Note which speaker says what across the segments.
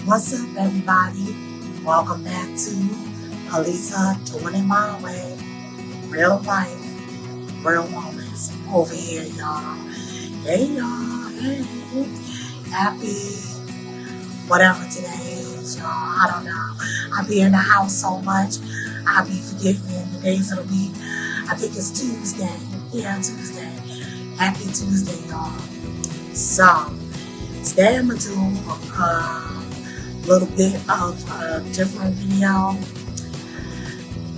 Speaker 1: What's up, everybody? Welcome back to Alisa Doing It My Way. Real life, real moments over here, y'all. Hey, y'all. Hey. Happy whatever today is, y'all. I don't know. I be in the house so much, I be forgetting the days of the week. I think it's Tuesday. Yeah, Tuesday. Happy Tuesday, y'all. So, today I'm going to do a little bit of a different video.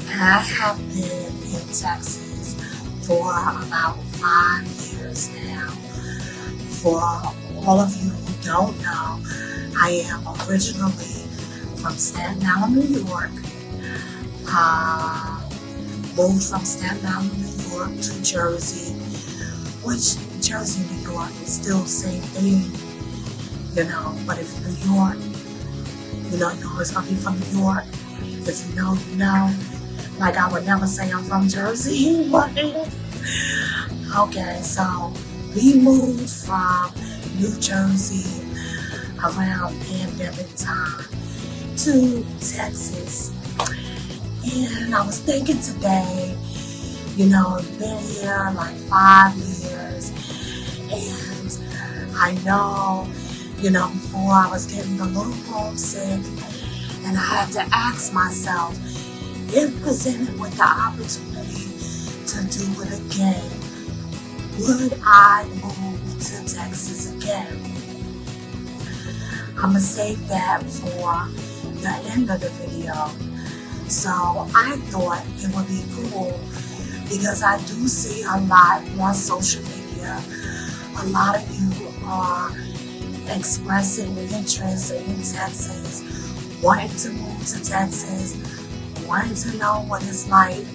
Speaker 1: I have been in Texas for about 5 years now. For all of you who don't know, I am originally from Staten Island, New York. Moved from Staten Island, New York to Jersey, which Jersey, New York is still the same thing, but if you're New York, you're always going to be from New York. If you know, you know. Like, I would never say I'm from Jersey. Okay, so we moved from New Jersey around pandemic time to Texas. And I was thinking today, been here like 5 years. And I know, before I was getting a little homesick, and I had to ask myself, if presented with the opportunity to do it again, would I move to Texas again? I'm going to save that for the end of the video. So I thought it would be cool because I do see a lot on social media. A lot of you are expressing interest in Texas, wanting to move to Texas, wanting to know what it's like.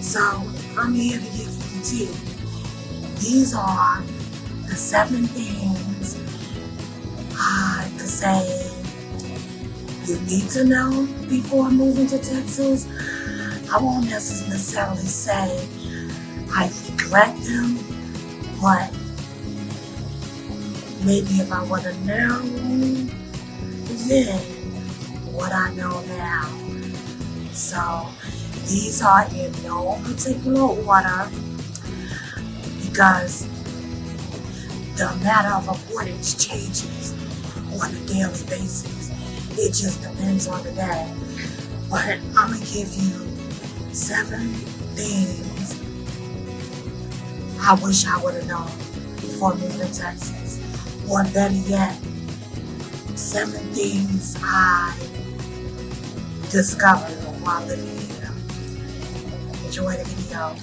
Speaker 1: So I'm here to give you the tea. These are the 7 things I could say you need to know before moving to Texas. I won't necessarily say I regret them, but maybe if I would have known then what I know now. So these are in no particular order because the matter of importance changes on a daily basis. It just depends on the day. But I'm going to give you 7 things I wish I would have known before moving to Texas. Or better yet, 7 things I discovered while living here. Enjoy the video.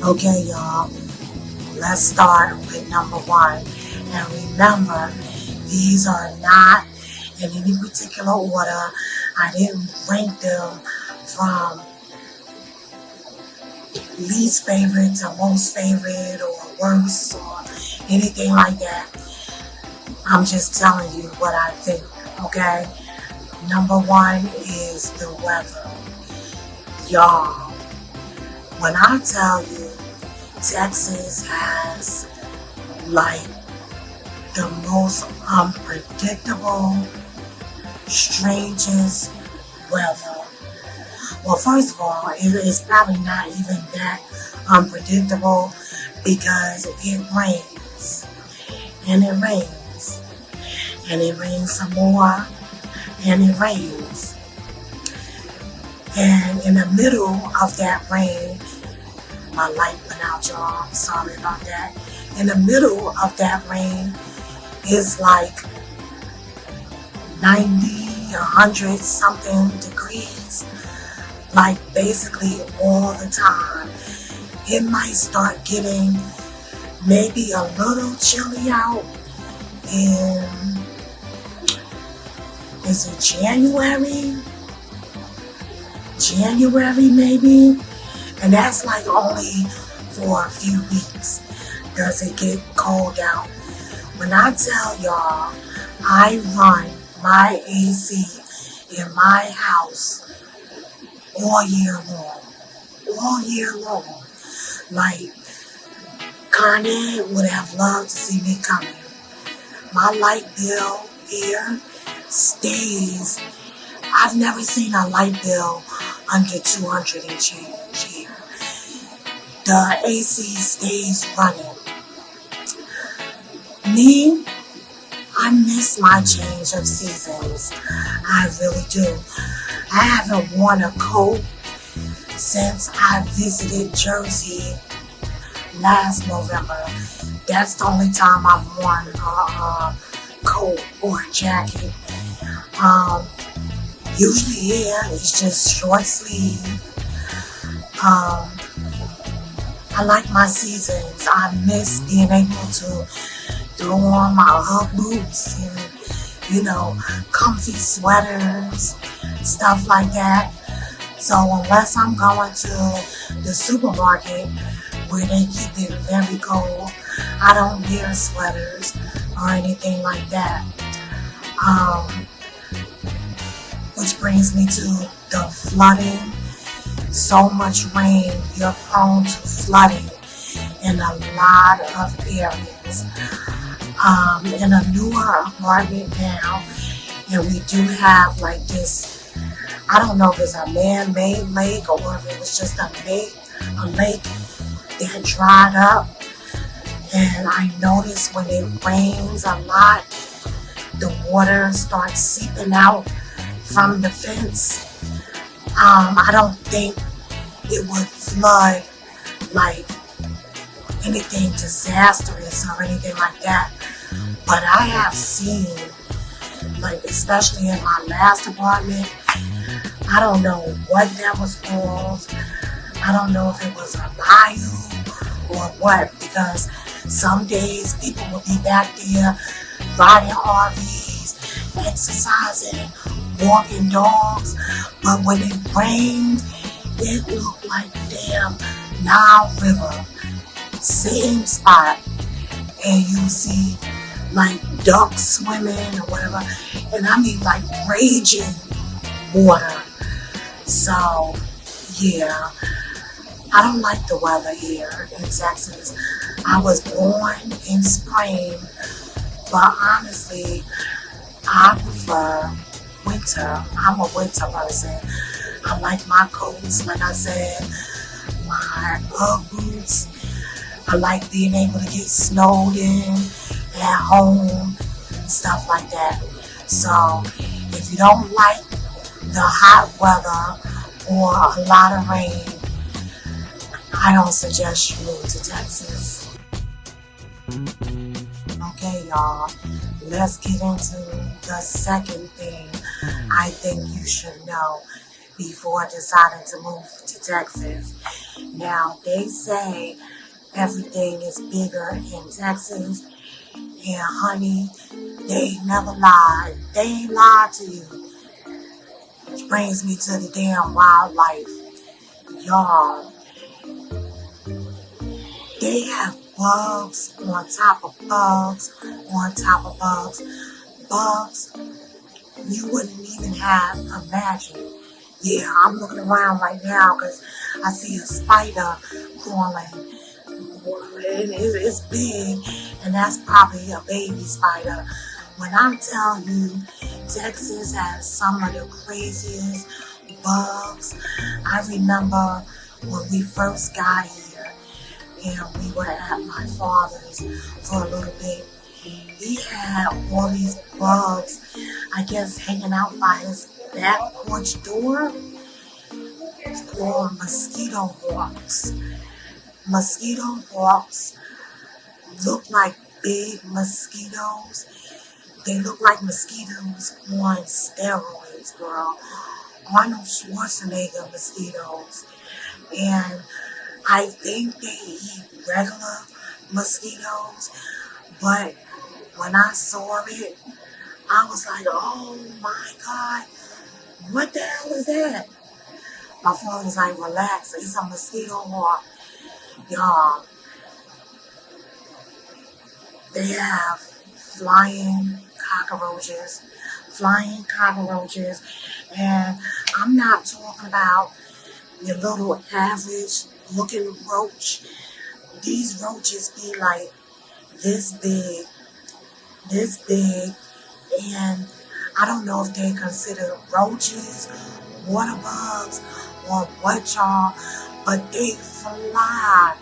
Speaker 1: Okay, y'all, let's start with number 1. And remember, these are not in any particular order. I didn't rank them from least favorite to most favorite or worst or anything like that. I'm just telling you what I think, okay? Number 1 is the weather. Y'all, when I tell you Texas has like the most unpredictable, strangest weather. Well, first of all, it's probably not even that unpredictable because it rains, and it rains, and it rains some more, and it rains. And in the middle of that rain, my light went out, y'all, I'm sorry about that. In the middle of that rain is like 90, 100 something degrees, like basically all the time. It might start getting maybe a little chilly out in, is it January? January maybe? And that's like only for a few weeks. Does it get cold out? When I tell y'all, I run my AC in my house all year long. All year long. Like, Kanye would have loved to see me coming. My light bill here stays. I've never seen a light bill under 200 and change here. The AC stays running. Me, I miss my change of seasons. I really do. I haven't worn a coat since I visited Jersey last November. That's the only time I've worn a coat or a jacket. Usually here it's just short sleeve. I like my seasons. I miss being able to throw on my Ugg boots and, comfy sweaters, stuff like that. So unless I'm going to the supermarket where they keep it very cold, I don't wear sweaters or anything like that. Which brings me to the flooding. So much rain, you're prone to flooding in a lot of areas. In a newer apartment now, and we do have like this, I don't know if it's a man-made lake or if it was just a lake that dried up. And I noticed when it rains a lot, the water starts seeping out from the fence. I don't think it would flood like anything disastrous or anything like that. But I have seen, like especially in my last apartment, I don't know what that was called. I don't know if it was a bayou or what, because some days people will be back there riding RVs, exercising, walking dogs, but when it rained, it looked like damn Nile River, same spot, and you see like ducks swimming or whatever, and I mean like raging water. So yeah, I don't like the weather here in Texas. I was born in spring, but honestly, I prefer winter. I'm a winter person. I like my coats, like I said, my Ugg boots. I like being able to get snowed in at home, stuff like that. So if you don't like the hot weather or a lot of rain, I don't suggest you move to Texas. Okay, y'all, let's get into the second thing I think you should know before deciding to move to Texas. Now, they say everything is bigger in Texas, and honey, they never lied. They ain't lied to you. Which brings me to the damn wildlife. Y'all, they have bugs on top of bugs on top of bugs. Bugs you wouldn't even have imagined. Yeah, I'm looking around right now because I see a spider crawling. It's big, and that's probably a baby spider. When I tell you, Texas has some of the craziest bugs. I remember when we first got here, and we were at my father's for a little bit. He had all these bugs, I guess, hanging out by his back porch door. It's called mosquito hawks. Mosquito hawks look like big mosquitoes. They look like mosquitoes on steroids, girl. Arnold Schwarzenegger mosquitoes. And I think they eat regular mosquitoes, but when I saw it, I was like, oh my God, what the hell is that? My phone was like, relax, it's a mosquito hawk. Y'all, they have flying cockroaches, flying cockroaches. And I'm not talking about your little average looking roach. These roaches be like this big, and I don't know if they consider roaches, water bugs, or what, y'all, but they fly.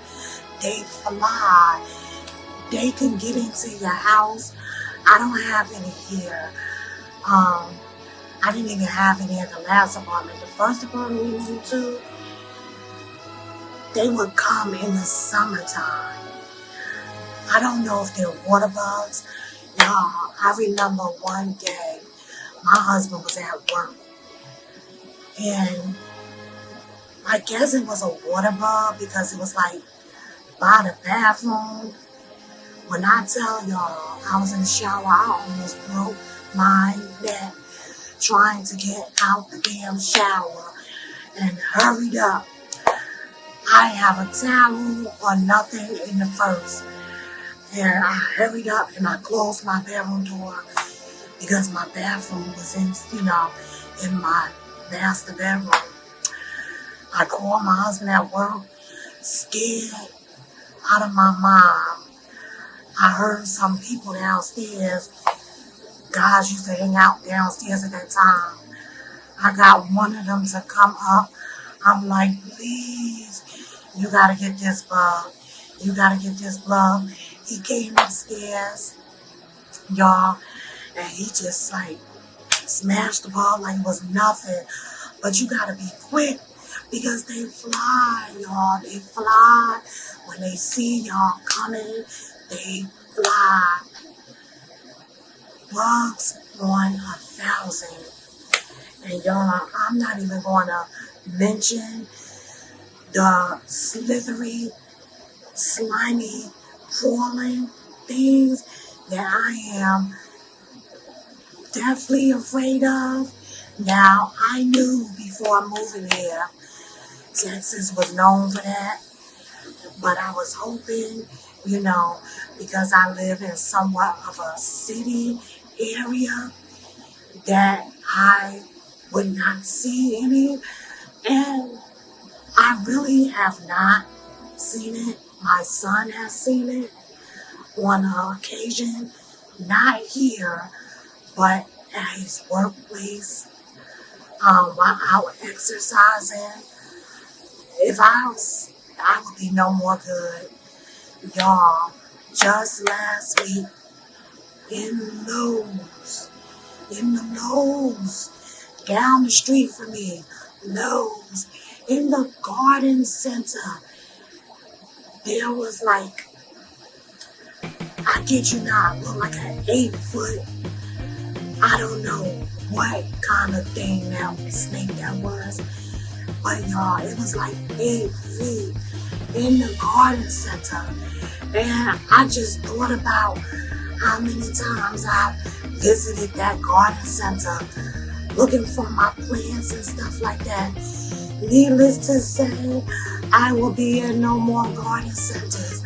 Speaker 1: They fly. They can get into your house. I don't have any here. I didn't even have any at the last apartment. The first apartment we moved to, they would come in the summertime. I don't know if they're water bugs. Y'all, I remember one day my husband was at work, and I guess it was a water bug because it was like by the bathroom. When I tell y'all, I was in the shower, I almost broke my neck trying to get out the damn shower and hurried up. I have a towel or nothing in the first. And I hurried up and I closed my bedroom door because my bathroom was in my master bedroom. I called my husband at work, scared out of my mind. I heard some people downstairs. Guys used to hang out downstairs at that time. I got one of them to come up. I'm like, please, you gotta get this bug. You gotta get this bug. He came upstairs, y'all, and he just like smashed the ball like it was nothing. But you gotta be quick because they fly, y'all. They fly. When they see y'all coming, they fly. Bugs on 1,000. And y'all, I'm not even going to mention the slithery, slimy, crawling things that I am definitely afraid of. Now, I knew before moving here, Texas was known for that. But I was hoping, because I live in somewhat of a city area, that I would not see any. And I really have not seen it. My son has seen it on an occasion, not here, but at his workplace, while out exercising. If I would be no more good. Y'all, just last week, in the Lowe's, down the street from me, Lowe's, in the garden center, there was like, I kid you not, looked like an 8-foot, I don't know what kind of thing snake that was, but y'all, it was like 8 feet in the garden center. And I just thought about how many times I visited that garden center looking for my plants and stuff like that. Needless to say, I will be in no more garden centers.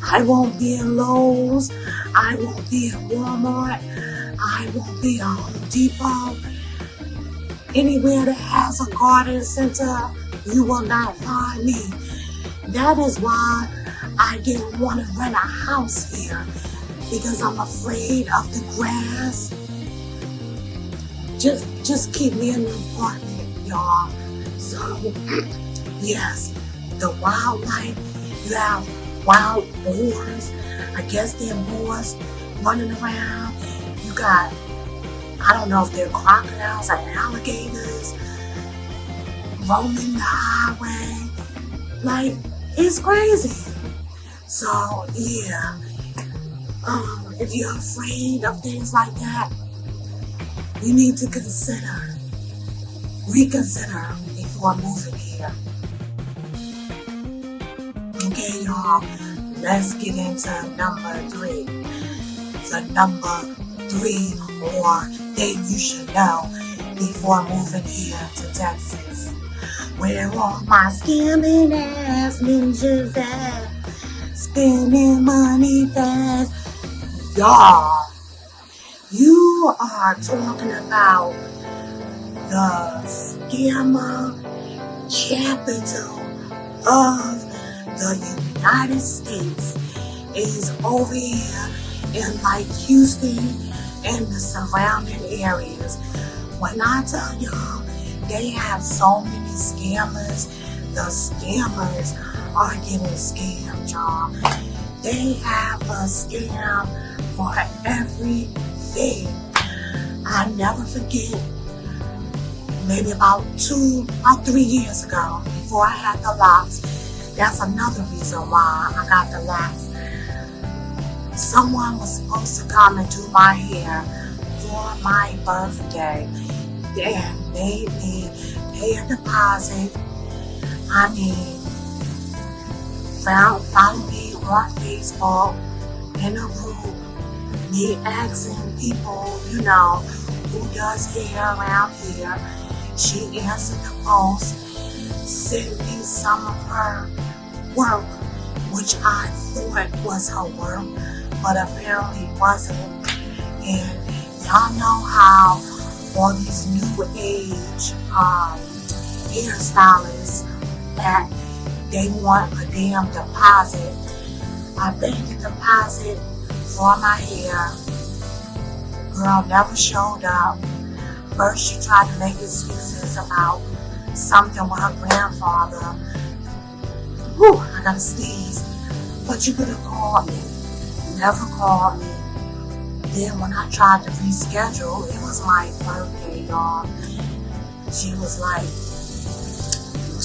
Speaker 1: I won't be in Lowe's. I won't be in Walmart. I won't be in Home Depot. Anywhere that has a garden center, you will not find me. That is why I didn't want to rent a house here, because I'm afraid of the grass. Just keep me in the apartment, y'all. So, yes, the wildlife, you have wild boars. I guess they're boars running around. You got, I don't know if they're crocodiles or alligators roaming the highway. Like, it's crazy. So, yeah. If you're afraid of things like that, you need to reconsider before moving here. Okay, y'all, let's get into number 3. The number 3 more thing you should know before moving here to Texas. Where all my scamming ass ninjas at? Spending money fast. Y'all, You are talking about the scammer capital of the United States is over here in like Houston and the surrounding areas. When I tell y'all, they have so many scammers. The scammers are getting scammed, y'all. They have a scam for everything. I never forget, maybe about 3 years ago, before I had the locks. That's another reason why I got the locks. Someone was supposed to come and do my hair for my birthday. They made me pay a deposit. I mean, found me on Facebook in a group, me asking people, who does hair around here. She answered the post, sent me some of her work, which I thought was her work, but apparently wasn't. And y'all know how all these new age hairstylists that they want a damn deposit. I paid the deposit for my hair. Girl never showed up. First she tried to make excuses about something with her grandfather. Whew, I gotta sneeze. But you could have called me. Never called me. Then when I tried to reschedule, it was my birthday, y'all. She was like,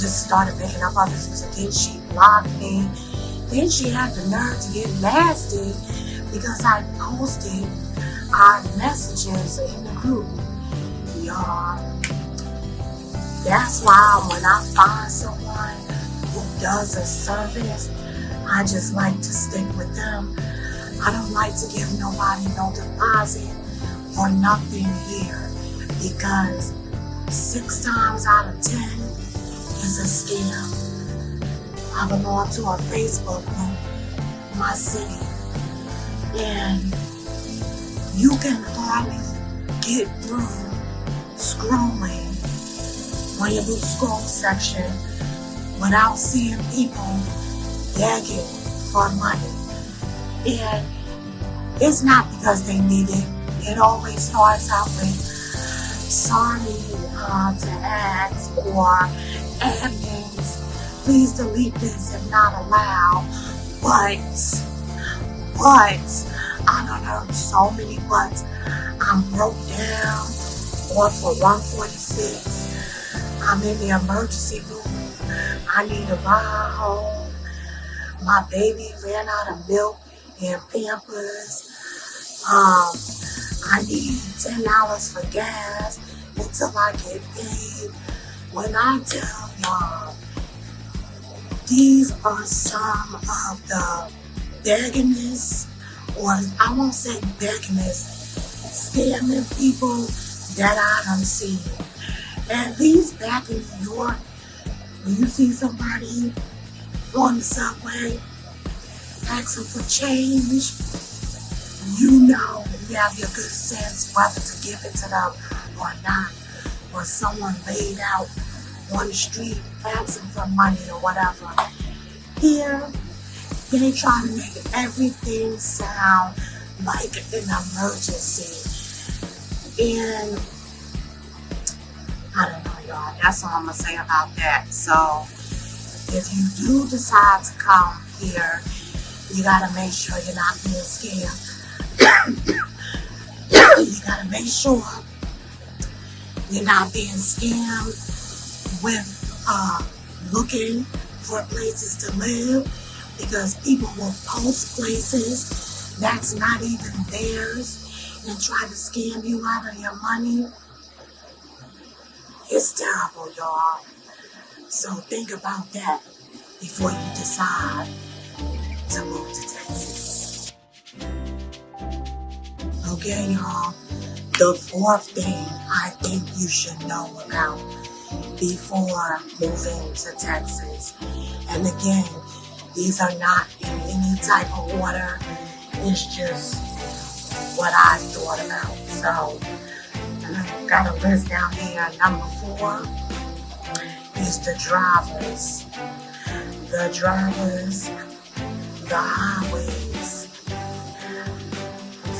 Speaker 1: just started making up other excuses. Then she blocked me. Then she had the nerve to get nasty because I posted our messages in the group. Y'all, that's why when I find someone who does a service, I just like to stick with them. I don't like to give nobody no deposit for nothing here, because 6 times out of 10 is a scam. I belong to a Facebook group in my city, and you can hardly get through scrolling on your little scroll section without seeing people begging for money. And it's not because they need it. It always starts out with, sorry to ask, or admins, please delete this if not allowed. But, I done heard so many buts. I'm broke down, or for 146. I'm in the emergency room. I need a ride home. My baby ran out of milk and Pampers. I need $10 for gas until I get paid. When I tell y'all, these are some of the beggingness, or I won't say beggingness, scamming people that I done seen. At least back in New York, when you see somebody on the subway asking for change, you have your good sense whether to give it to them or not. Or someone laid out on the street asking for money or whatever. Here, they try to make everything sound like an emergency. And I don't know, y'all. That's all I'm going to say about that. So, if you do decide to come here, you got to make sure you're not being scammed. You got to make sure you're not being scammed with looking for places to live, because people will post places that's not even theirs and try to scam you out of your money. It's terrible, y'all. So think about that before you decide to move to Texas. Okay, y'all. The fourth thing I think you should know about before moving to Texas, and again, these are not in any type of order, it's just what I thought about. So, I got a list down here. Number 4 is the drivers. The drivers, the highways,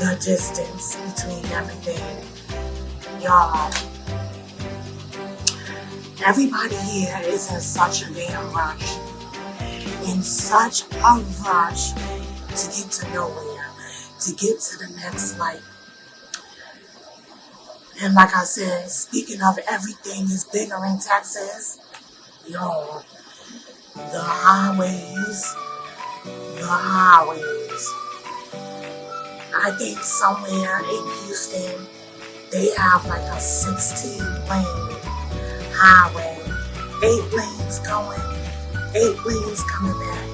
Speaker 1: the distance between everything. Y'all, everybody here is in such a damn rush. In such a rush to get to nowhere, to get to the next light. And like I said, speaking of everything is bigger in Texas, y'all, the highways. I think somewhere in Houston, they have like a 16-lane highway. 8 lanes going, 8 lanes coming back.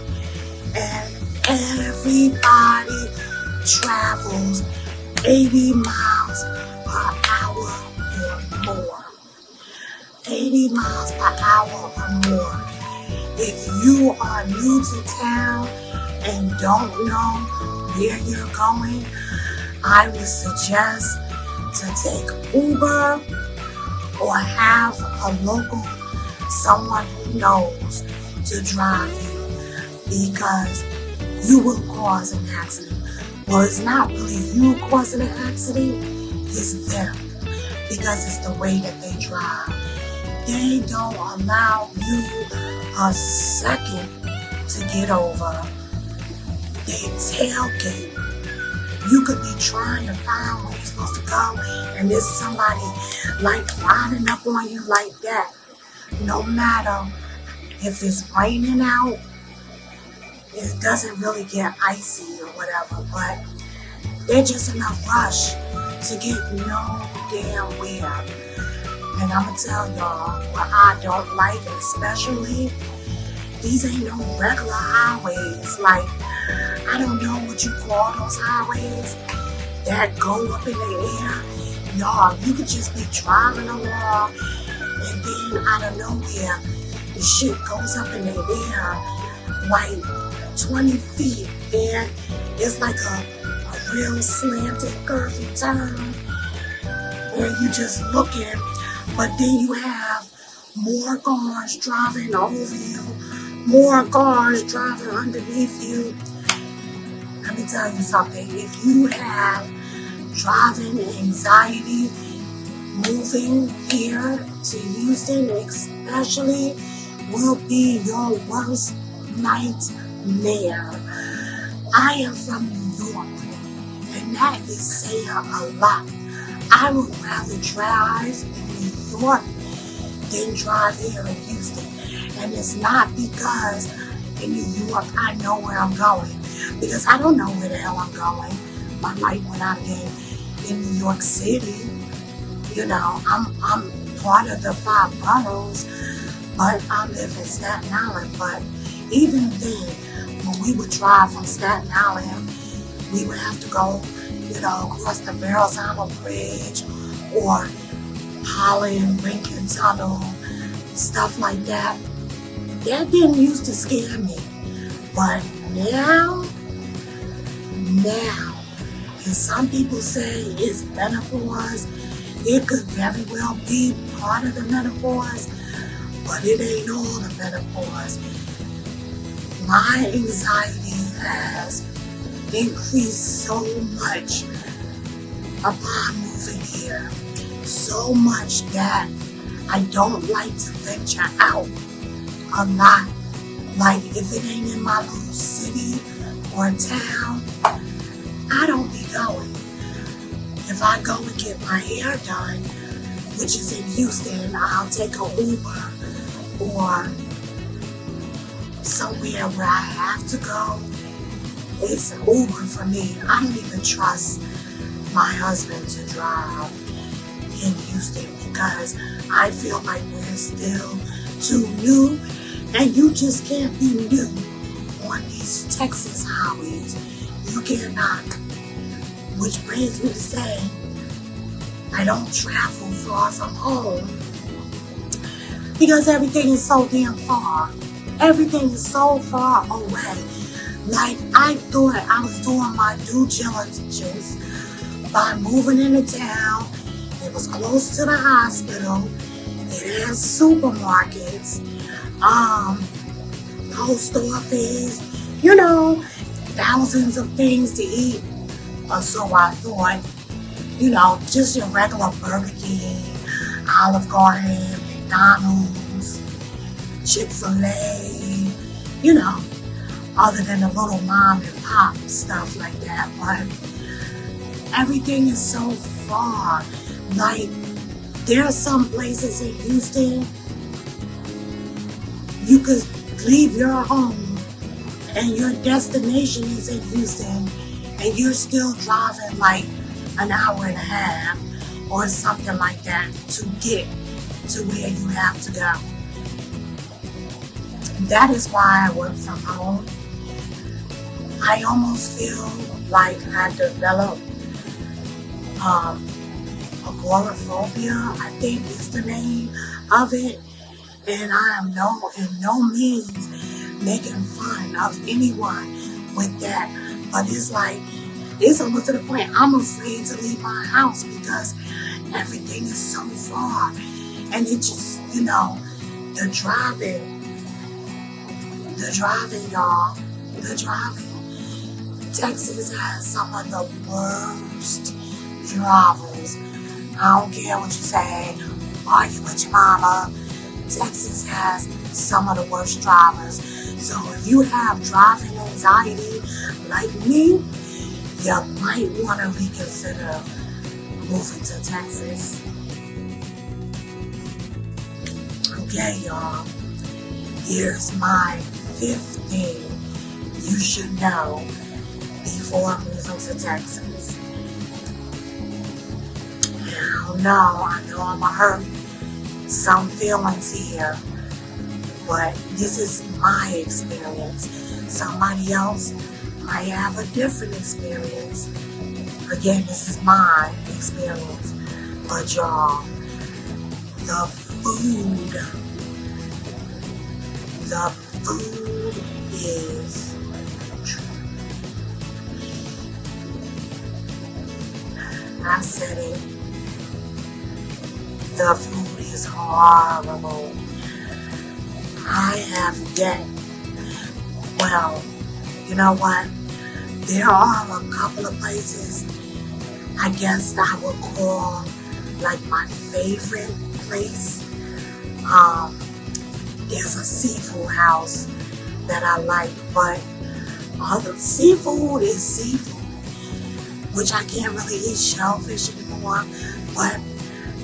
Speaker 1: And everybody travels 80 miles per hour or more. 80 miles per hour or more. If you are new to town and don't know where you're going, I would suggest to take Uber or have a local, someone who knows to drive you, because you will cause an accident. Well, it's not really you causing an accident, it's them, because it's the way that they drive. They don't allow you a second to get over. They tailgate. You could be trying to find where you're supposed to go, and there's somebody like riding up on you like that. No matter if it's raining out, it doesn't really get icy or whatever, but they're just in a rush to get no damn where. And I'm gonna tell y'all what I don't like, especially, these ain't no regular highways. Like, I don't know what you call those highways that go up in the air. Y'all, you could just be driving along and then out of nowhere, the shit goes up in the air like 20 feet, and it's like a real slanted, curvy turn where you just looking, but then you have more cars driving over you, more cars driving underneath you. Let me tell you something. If you have driving anxiety, moving here to Houston especially will be your worst nightmare. I am from New York, and that is saying a lot. I would rather drive in New York than drive here in Houston. And it's not because in New York I know where I'm going, because I don't know where the hell I'm going. My life went out again in New York City. You know, I'm part of the 5 boroughs, but I live in Staten Island. But even then, when we would drive from Staten Island, we would have to go, you know, across the Verrazano Bridge or Holland, Lincoln Tunnel, stuff like that. That didn't used to scare me. But now, and some people say it's menopause. It could very well be part of the menopause, but it ain't all the menopause. My anxiety has increased so much upon moving here. So much that I don't like to venture out a lot. Like, if it ain't in my little city or town, I don't be going. If I go and get my hair done, which is in Houston, I'll take an Uber or somewhere where I have to go. It's an Uber for me. I don't even trust my husband to drive in Houston because I feel like we're still too new, and you just can't be new on these Texas highways. You cannot. Which brings me to say, I don't travel far from home because everything is so damn far. Everything is so far away. Like, I thought I was doing my due diligence by moving into town. It was close to the hospital. It has supermarkets, post office, thousands of things to eat. So I thought, just your regular Burger King, Olive Garden, McDonald's, Chick-fil-A, other than the little mom and pop stuff like that. But everything is so far. Like, there are some places in Houston, you could leave your home and your destination is in Houston and you're still driving like an hour and a half or something like that to get to where you have to go. That is why I work from home. I almost feel like I developed agoraphobia, I think is the name of it. And I am in no means making fun of anyone with that. But it's almost to the point I'm afraid to leave my house because everything is so far. And it just, the driving, y'all, the driving. Texas has some of the worst drivers. I don't care what you say, argue with your mama. Texas has some of the worst drivers. So if you have driving anxiety like me, you might want to reconsider moving to Texas. Okay, y'all. Here's my 5th thing you should know before moving to Texas. I know I'm going to hurt some feelings here, but this is my experience. Somebody else might have a different experience. Again, this is my experience. But y'all, the food is I said it. The food is horrible. I have yet. Well, you know what? There are a couple of places I guess I would call like my favorite place. There's a seafood house that I like, but other seafood is seafood, which I can't really eat shellfish anymore, but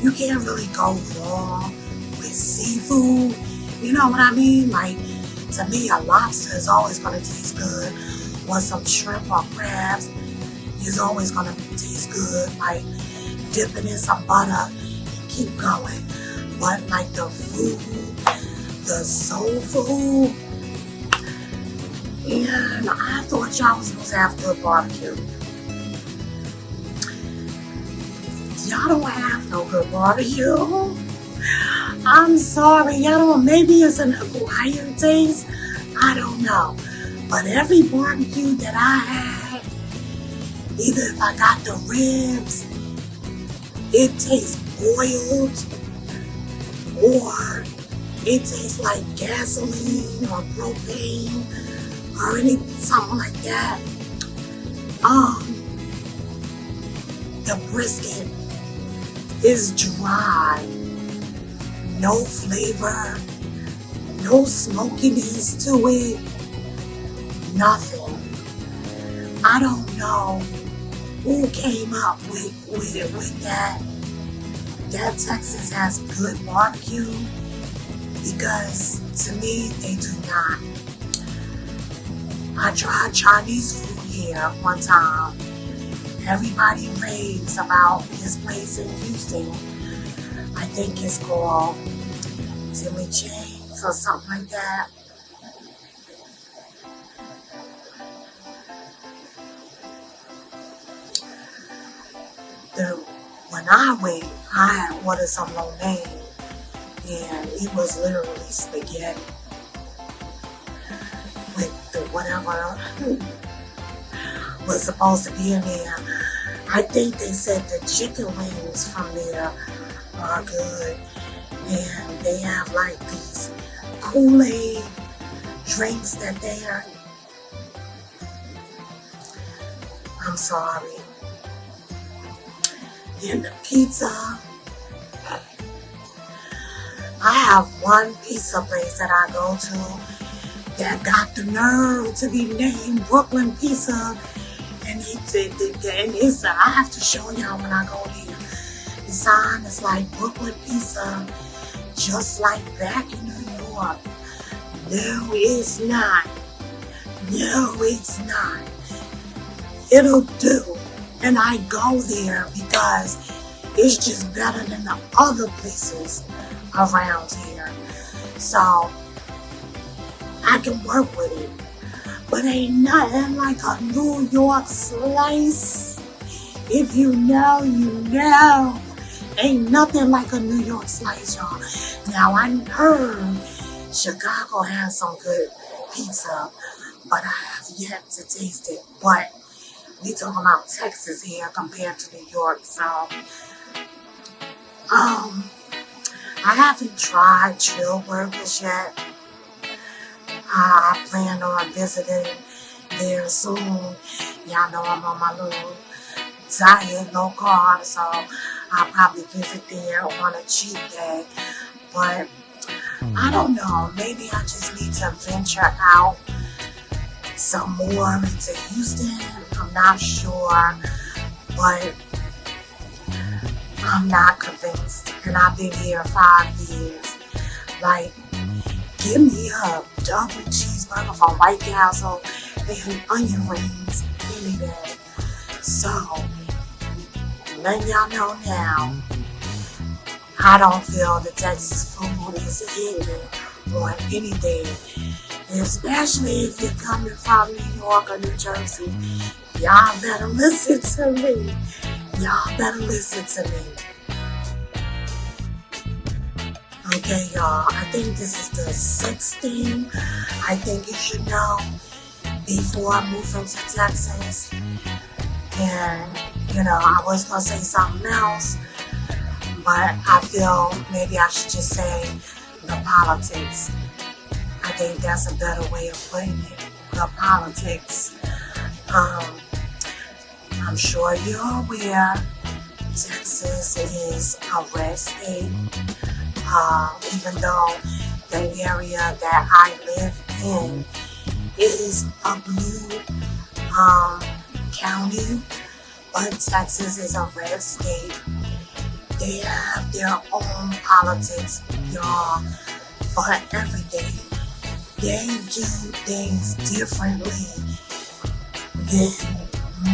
Speaker 1: you can't really go wrong with seafood. You know what I mean? Like, to me, a lobster is always going to taste good, or some shrimp or crabs is always going to taste good. Like, dip it in some butter and keep going. But like the food, the soul food, and I thought y'all was supposed to have good barbecue. Y'all don't have no good barbecue. I'm sorry, y'all don't. Maybe it's an acquired taste. I don't know. But every barbecue that I had, either if I got the ribs, it tastes boiled, or it tastes like gasoline or propane or something like that. The brisket is dry, no flavor, no smokiness to it, nothing. I don't know who came up with that. That Texas has good barbecue, because to me they do not. I tried Chinese food here one time. Everybody raves about this place in Houston. I think it's called Timmy James or something like that. When I went, I had ordered some lo mein, and it was literally spaghetti with the whatever was supposed to be in there. I think they said the chicken wings from there are good. And they have like these Kool-Aid drinks that they are. I'm sorry. And the pizza. I have one pizza place that I go to that got the nerve to be named Brooklyn Pizza. And it's, I have to show y'all when I go there. The sign is like Brooklyn Pizza, just like back in New York. No, it's not. No, it's not. It'll do. And I go there because it's just better than the other places around here. So I can work with it. But ain't nothing like a New York slice. If you know, you know. Ain't nothing like a New York slice, y'all. Now, I heard Chicago has some good pizza, but I have yet to taste it. But we talking about Texas here compared to New York, so I haven't tried Chill Burgers yet. I plan on visiting there soon. Y'all know I'm on my little diet, low carb, so I'll probably visit there on a cheat day. But I don't know, maybe I just need to venture out some more into Houston. I'm not sure, but I'm not convinced. And I've been here 5 years. Like, give me a double cheeseburger from White Castle and onion rings any day. So, letting y'all know now, I don't feel the Texas food is hitting on any day. Especially if you're coming from New York or New Jersey. Y'all better listen to me. Y'all better listen to me. Okay, y'all, I think this is the 6th thing I think you should know before moving to Texas. And, you know, I was going to say something else, but I feel maybe I should just say the politics. I think that's a better way of putting it, the politics. I'm sure you're aware Texas is a red state. Even though the area that I live in is a blue county, but Texas is a red state. They have their own politics, y'all, for everything. They do things differently than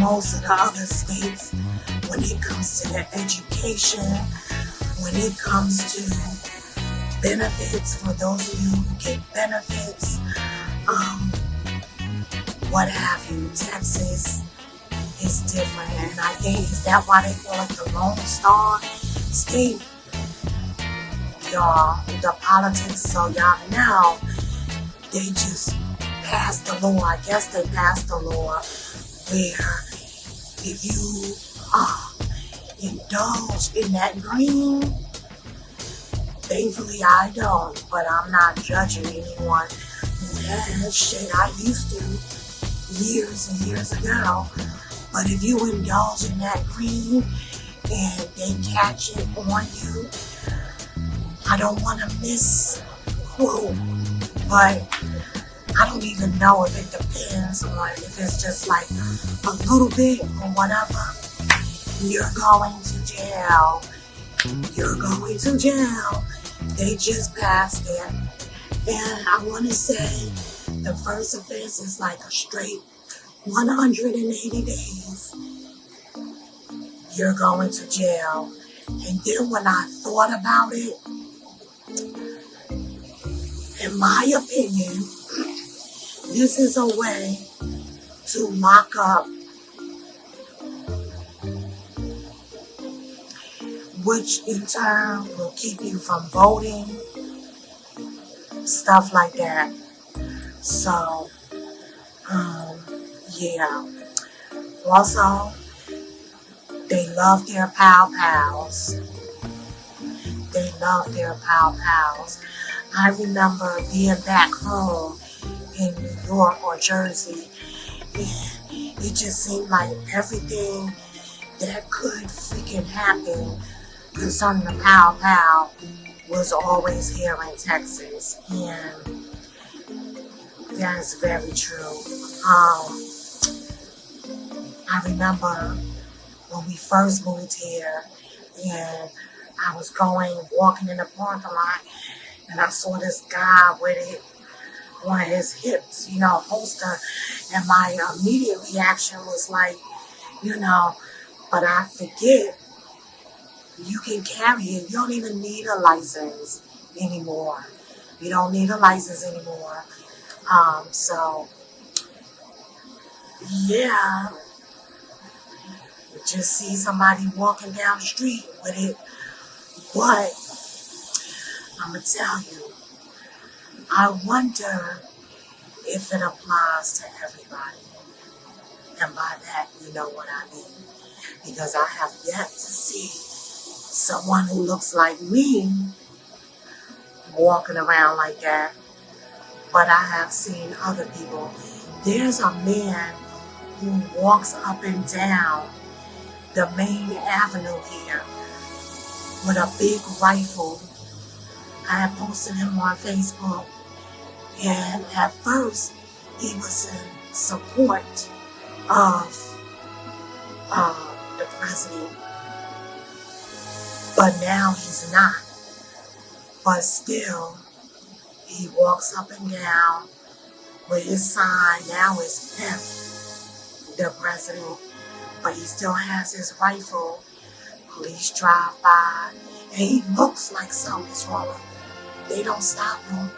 Speaker 1: most of the other states when it comes to their education, when it comes to benefits for those of you who get benefits, what have you. Texas is different, and I think is that why they call it the Lone Star State, y'all. The politics, so y'all know, they just passed the law. I guess they passed the law where if you indulge in that green, thankfully I don't, but I'm not judging anyone who has shit I used to years and years ago. But if you indulge in that green and they catch it on you, I don't want to misquote, but I don't even know if it depends on if it's just like a little bit or whatever. You're going to jail. You're going to jail. They just passed it. And I want to say the first offense is like a straight 180 days. You're going to jail. And then when I thought about it, in my opinion, this is a way to lock up, which in turn will keep you from voting, stuff like that. So, yeah. Also, They love their pal pals. They love their pal pals. I remember being back home in New York or Jersey, and it just seemed like everything that could freaking happen concerning the pal pal was always here in Texas, and that's very true. I remember when we first moved here, and I was walking in the parking lot, and I saw this guy with it on his hips, holster, and my immediate reaction was like, but I forget, you can carry it. You don't even need a license anymore. You don't need a license anymore. So, yeah, you just see somebody walking down the street with it. But I'm going to tell you, I wonder if it applies to everybody. And by that, you know what I mean. Because I have yet to see someone who looks like me walking around like that. But I have seen other people. There's a man who walks up and down the main avenue here with a big rifle. I had posted him on Facebook, and at first he was in support of the president, but now he's not. But still, he walks up and down with his sign. Now it's F, the president, but he still has his rifle. Police drive by, and he looks like something's wrong. They don't stop him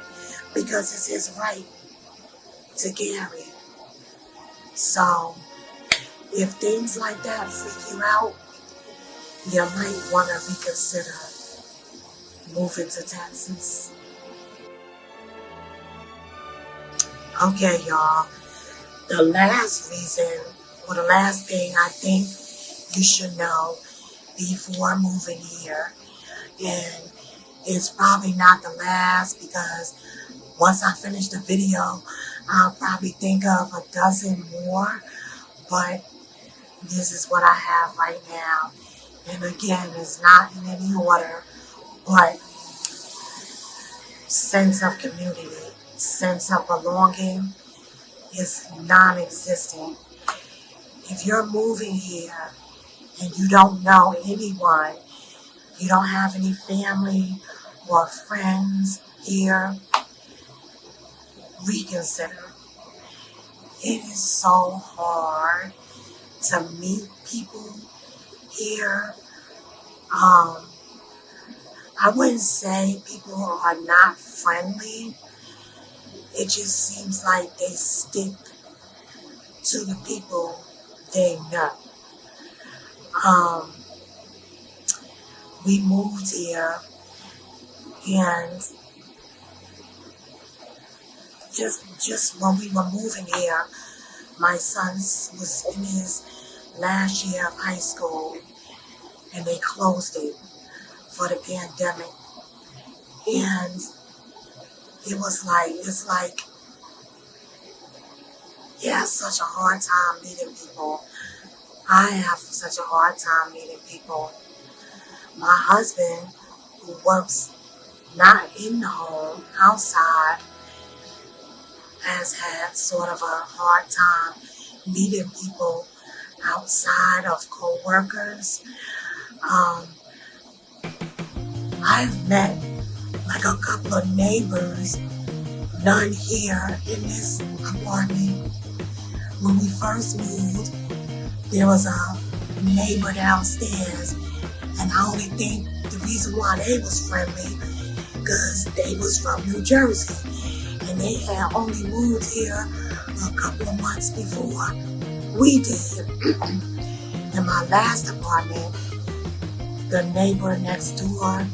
Speaker 1: because it's his right to carry. So, if things like that freak you out, you might want to reconsider moving to Texas. Okay, y'all. The last reason, or the last thing I think you should know before moving here, and it's probably not the last, because once I finish the video, I'll probably think of a dozen more, but this is what I have right now. And again, it's not in any order, but sense of community, sense of belonging is non-existent. If you're moving here and you don't know anyone, you don't have any family or friends here, reconsider. It is so hard to meet people here. I wouldn't say people are not friendly. It just seems like they stick to the people they know. We moved here, and just when we were moving here, my son was in his last year of high school, and they closed it for the pandemic. And it's like, he has such a hard time meeting people. I have such a hard time meeting people. My husband, who works not in the home, outside, has had sort of a hard time meeting people outside of co-workers. I've met like a couple of neighbors, none here in this apartment. When we first moved, there was a neighbor downstairs, and I only think the reason why they was friendly because they was from New Jersey, and they had only moved here a couple of months before we did. In my last apartment, the neighbor next door,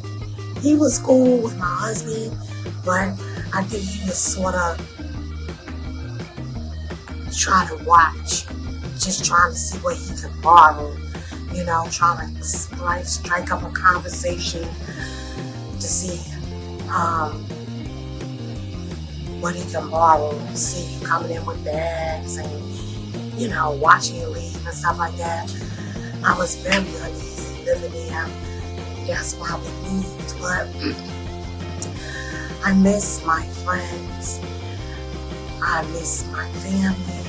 Speaker 1: he was cool with my husband, but I think he was sort of trying to watch, just trying to see what he could borrow, trying to strike up a conversation to see what he can borrow. See you coming in with bags and, watching you leave and stuff like that. I was very uneasy living there. That's why we moved. But I miss my friends. I miss my family.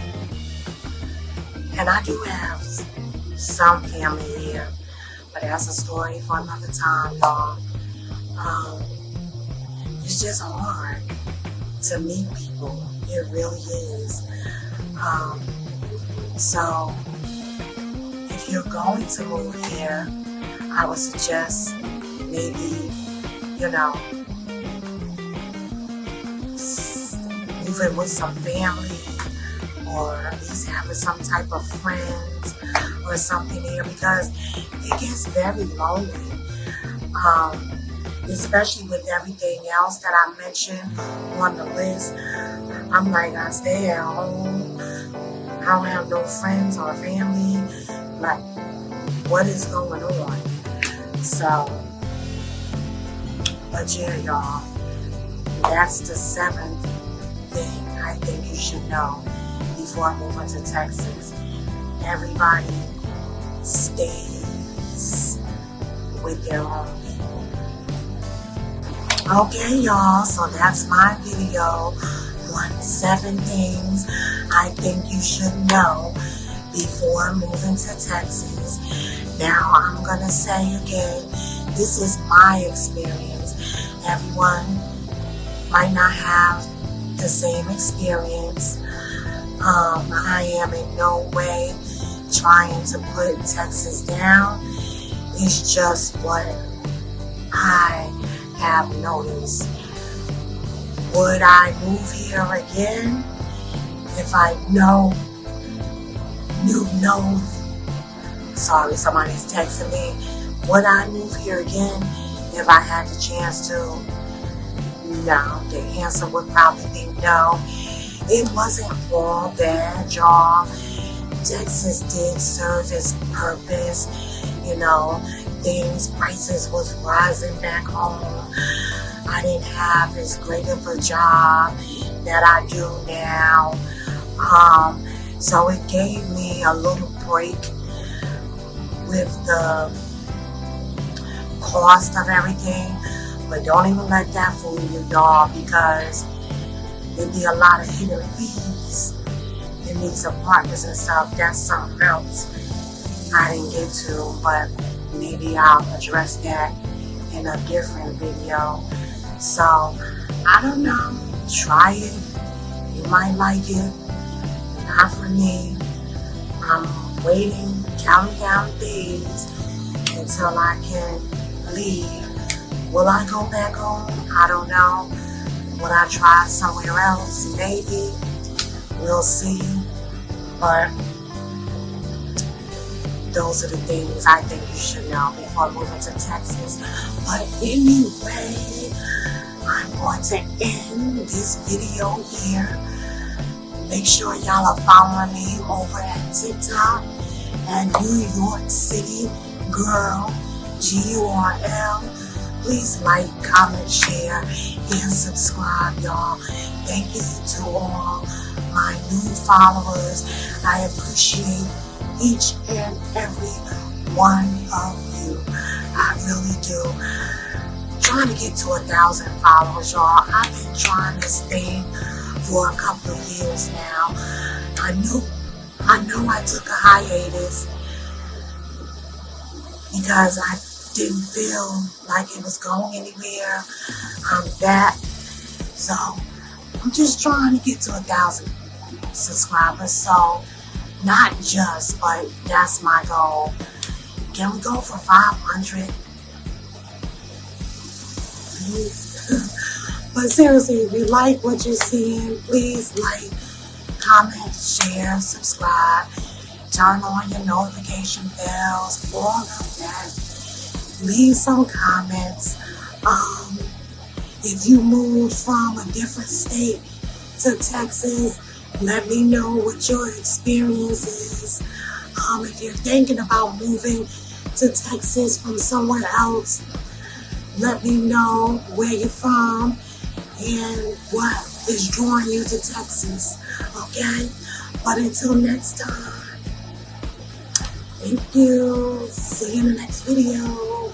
Speaker 1: And I do have some family here. But that's a story for another time, y'all. It's just hard to meet people. It really is. So if you're going to move here, I would suggest maybe, moving with some family, or at least having some type of friends or something here, because it gets very lonely. Especially with everything else that I mentioned on the list. I'm like, I stay at home. I don't have no friends or family. Like, what is going on? So, but yeah, y'all, that's the 7th thing I think you should know before moving to Texas. Everybody stays with their own people. Okay, y'all, so that's my video on 7 things I think you should know before moving to Texas. Now, I'm going to say again, this is my experience. Everyone might not have the same experience. I am in no way trying to put Texas down. It's just what I have noticed. Would I move here again if I sorry, somebody's texting me. Would I move here again if I had the chance to? No, the answer would probably be no. It wasn't all bad, y'all. Texas did serve its purpose. Prices was rising back home. I didn't have as great of a job that I do now. So it gave me a little break with the cost of everything. But don't even let that fool you, y'all, because there'd be a lot of hidden fees in these apartments and stuff. That's something else I didn't get to, but maybe I'll address that in a different video. So, I don't know. Try it. You might like it. Not for me. I'm waiting, counting down days until I can leave. Will I go back home? I don't know. Will I try somewhere else? Maybe. We'll see. But those are the things I think you should know before moving to Texas. But anyway, I'm going to end this video here. Make sure y'all are following me over at TikTok and New York City Girl, GURL. Please like, comment, share, and subscribe, y'all. Thank you to all my new followers. I appreciate each and every one of you. I really do. Trying to get to 1,000 followers, y'all. I've been trying this thing for a couple of years now. I know I took a hiatus because I didn't feel like it was going anywhere. I'm back. So I'm just trying to get to 1,000 subscribers. So not just, but that's my goal. Can we go for 500? Please. But seriously, if you like what you're seeing, please like, comment, share, subscribe, turn on your notification bells, all of that. Leave some comments. If you moved from a different state to Texas, let me know what your experience is. If you're thinking about moving to Texas from somewhere else, let me know where you're from and what is drawing you to Texas, okay? But until next time, thank you. See you in the next video.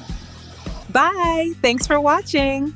Speaker 2: Bye. Thanks for watching.